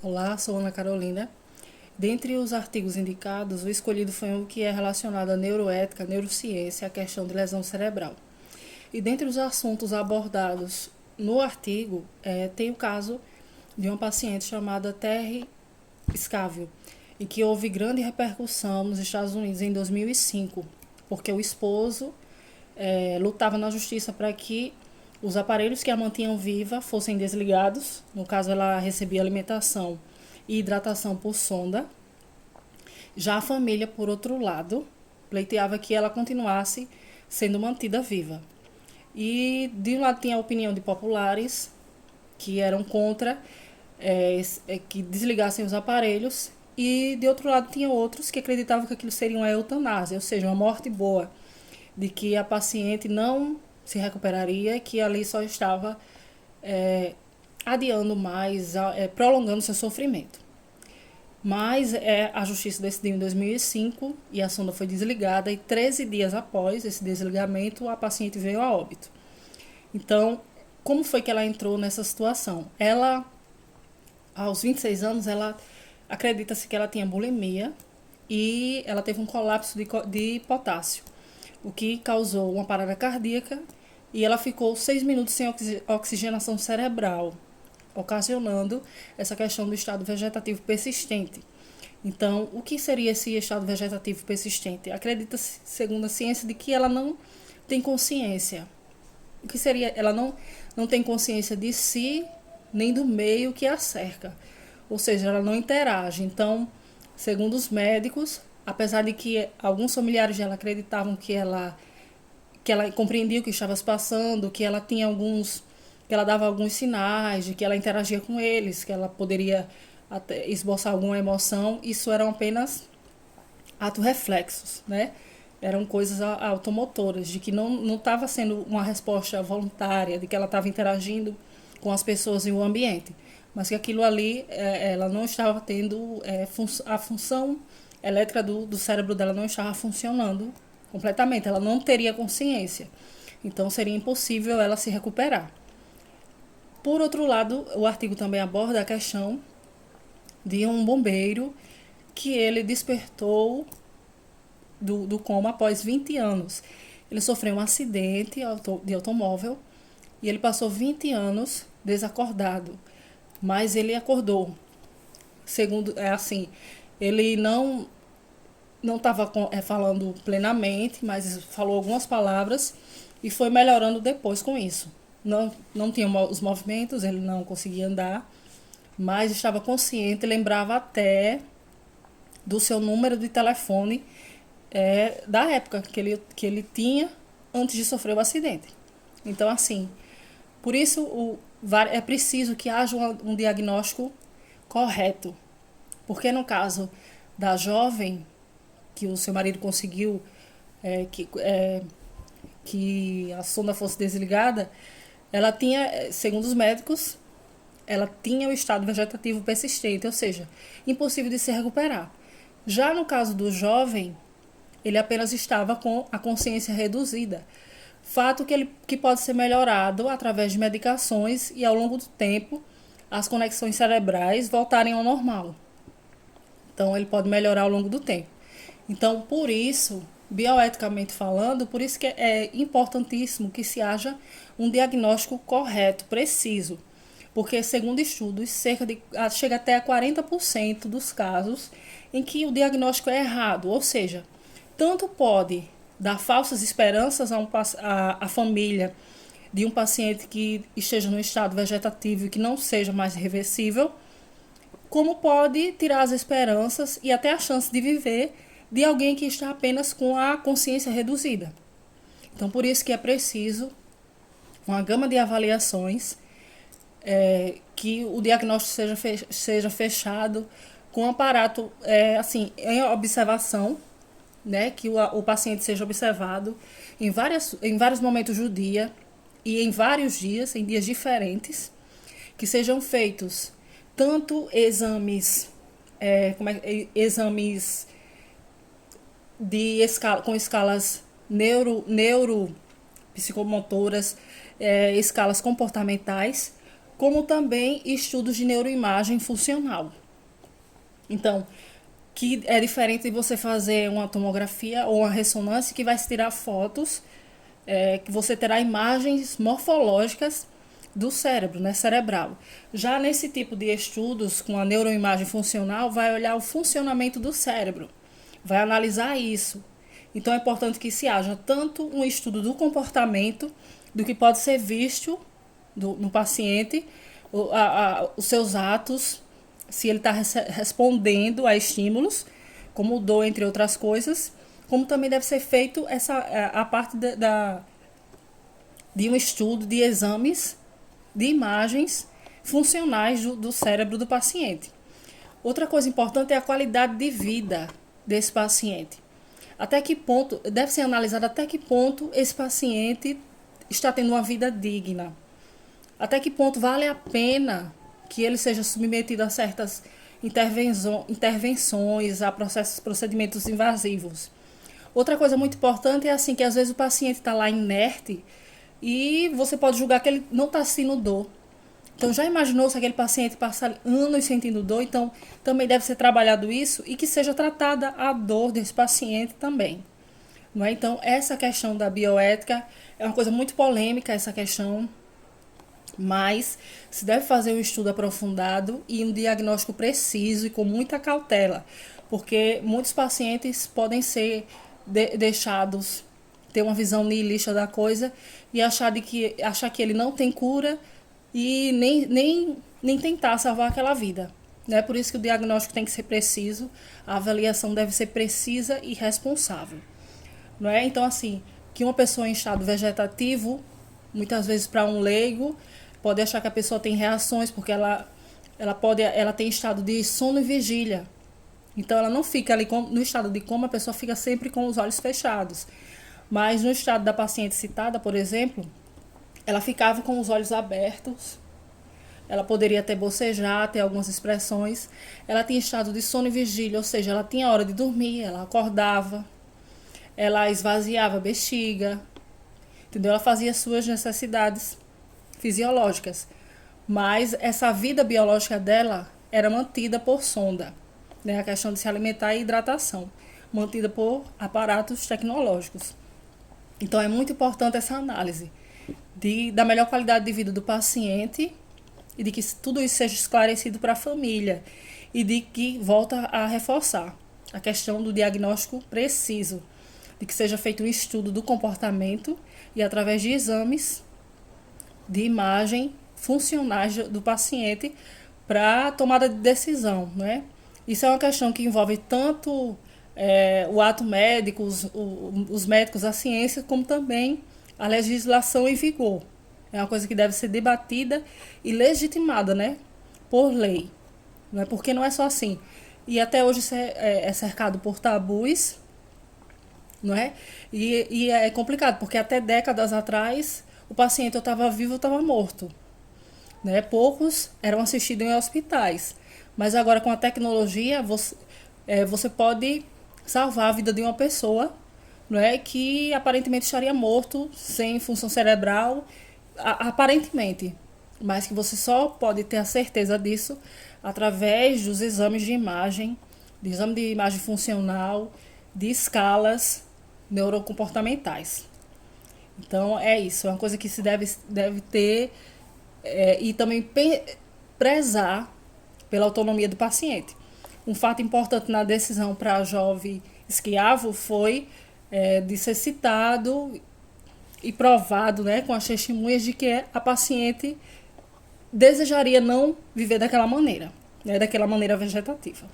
Olá, sou Ana Carolina. Dentre os artigos indicados, o escolhido foi um que é relacionado à neuroética, neurociência, a questão de lesão cerebral. E dentre os assuntos abordados no artigo, tem o caso de uma paciente chamada Terry Scavio, e que houve grande repercussão nos Estados Unidos em 2005, porque o esposo lutava na justiça para que os aparelhos que a mantinham viva fossem desligados. No caso, ela recebia alimentação e hidratação por sonda. Já a família, por outro lado, pleiteava que ela continuasse sendo mantida viva. E de um lado tinha a opinião de populares que eram contra que desligassem os aparelhos, e de outro lado tinha outros que acreditavam que aquilo seria uma eutanásia, ou seja, uma morte boa, de que a paciente não se recuperaria, que ali só estava adiando mais, prolongando seu sofrimento. Mas a justiça decidiu em 2005 e a sonda foi desligada, e 13 dias após esse desligamento a paciente veio a óbito. Então, como foi que ela entrou nessa situação? Ela, aos 26 anos, ela acredita-se que ela tinha bulimia e ela teve um colapso de potássio, o que causou uma parada cardíaca, e ela ficou 6 minutos sem oxigenação cerebral, ocasionando essa questão do estado vegetativo persistente. Então, o que seria esse estado vegetativo persistente? Acredita-se, segundo a ciência, de que ela não tem consciência. O que seria? Ela não tem consciência de si, nem do meio que a cerca. Ou seja, ela não interage. Então, segundo os médicos, apesar de que alguns familiares dela acreditavam que ela compreendia o que estava se passando, que ela tinha que ela dava alguns sinais de que ela interagia com eles, que ela poderia até esboçar alguma emoção, isso eram apenas atos reflexos, né? Eram coisas automotoras, de que não estava sendo uma resposta voluntária, de que ela estava interagindo com as pessoas e o ambiente, mas que aquilo ali, ela não estava tendo, a função elétrica do cérebro dela não estava funcionando completamente, ela não teria consciência, então seria impossível ela se recuperar. Por outro lado, o artigo também aborda a questão de um bombeiro que ele despertou do coma após 20 anos. Ele sofreu um acidente de automóvel e ele passou 20 anos desacordado, mas ele acordou. Segundo, ele não estava falando plenamente, mas falou algumas palavras e foi melhorando depois com isso. Não tinha os movimentos, ele não conseguia andar, mas estava consciente, lembrava até do seu número de telefone da época que ele tinha antes de sofrer o acidente. Então, assim, por isso é preciso que haja um diagnóstico correto. Porque no caso da jovem, que o seu marido conseguiu que a sonda fosse desligada, ela tinha, segundo os médicos, ela tinha o estado vegetativo persistente, ou seja, impossível de se recuperar. Já no caso do jovem, ele apenas estava com a consciência reduzida, fato que pode ser melhorado através de medicações e, ao longo do tempo, as conexões cerebrais voltarem ao normal. Então, ele pode melhorar ao longo do tempo. Então, por isso, bioeticamente falando, por isso que é importantíssimo que se haja um diagnóstico correto, preciso. Porque, segundo estudos, chega até a 40% dos casos em que o diagnóstico é errado. Ou seja, tanto pode dar falsas esperanças à família de um paciente que esteja no estado vegetativo e que não seja mais reversível, como pode tirar as esperanças e até a chance de viver de alguém que está apenas com a consciência reduzida. Então, por isso que é preciso uma gama de avaliações, que o diagnóstico seja fechado com um aparato em observação, né, que o paciente seja observado em vários momentos do dia e em vários dias, em dias diferentes, que sejam feitos tanto exames com escalas neuropsicomotoras, escalas comportamentais, como também estudos de neuroimagem funcional. Então, que é diferente de você fazer uma tomografia ou uma ressonância que vai se tirar fotos, que você terá imagens morfológicas do cérebro, né, cerebral. Já nesse tipo de estudos com a neuroimagem funcional, vai olhar o funcionamento do cérebro, vai analisar isso. Então é importante que se haja tanto um estudo do comportamento, do que pode ser visto no paciente, os seus atos, se ele está respondendo a estímulos, como dor, entre outras coisas, como também deve ser feito a parte de um estudo de exames de imagens funcionais do cérebro do paciente. Outra coisa importante é a qualidade de vida desse paciente. Até que ponto, deve ser analisado até que ponto esse paciente está tendo uma vida digna. Até que ponto vale a pena que ele seja submetido a certas intervenções, a procedimentos invasivos. Outra coisa muito importante é assim que às vezes o paciente está lá inerte e você pode julgar que ele não está sentindo dor. Então já imaginou se aquele paciente passa anos sentindo dor? Então também deve ser trabalhado isso e que seja tratada a dor desse paciente também. Não é? Então essa questão da bioética é uma coisa muito polêmica, essa questão, mas se deve fazer um estudo aprofundado e um diagnóstico preciso e com muita cautela, porque muitos pacientes podem ser deixados ter uma visão nihilista da coisa e achar que ele não tem cura e nem tentar salvar aquela vida. Né? Por isso que o diagnóstico tem que ser preciso, a avaliação deve ser precisa e responsável. Não é? Então, assim, que uma pessoa em estado vegetativo, muitas vezes para um leigo, pode achar que a pessoa tem reações, porque ela tem estado de sono e vigília. Então, ela não fica ali no estado de coma, a pessoa fica sempre com os olhos fechados. Mas no estado da paciente citada, por exemplo, ela ficava com os olhos abertos, ela poderia até bocejar, ter algumas expressões. Ela tinha estado de sono e vigília, ou seja, ela tinha hora de dormir, ela acordava, ela esvaziava a bexiga, entendeu? Ela fazia suas necessidades fisiológicas, mas essa vida biológica dela era mantida por sonda, né? A questão de se alimentar e hidratação, mantida por aparatos tecnológicos. Então é muito importante essa análise da melhor qualidade de vida do paciente e de que tudo isso seja esclarecido para a família e de que volta a reforçar a questão do diagnóstico preciso, de que seja feito um estudo do comportamento e através de exames de imagem funcionais do paciente para a tomada de decisão, né? Isso é uma questão que envolve tanto o ato médico, os médicos, a ciência, como também a legislação em vigor. É uma coisa que deve ser debatida e legitimada, né, por lei. Não é? Porque não é só assim. E até hoje isso é cercado por tabus, não é? E é complicado, porque até décadas atrás o paciente ou estava vivo ou estava morto. Né? Poucos eram assistidos em hospitais. Mas agora com a tecnologia você pode salvar a vida de uma pessoa, não é, que aparentemente estaria morto, sem função cerebral, aparentemente, mas que você só pode ter a certeza disso através dos exames de imagem, de exame de imagem funcional, de escalas neurocomportamentais. Então é isso, é uma coisa que se deve ter e também prezar pela autonomia do paciente. Um fato importante na decisão para a jovem Schiavo foi de ser citado e provado, né, com as testemunhas de que a paciente desejaria não viver daquela maneira, né, daquela maneira vegetativa.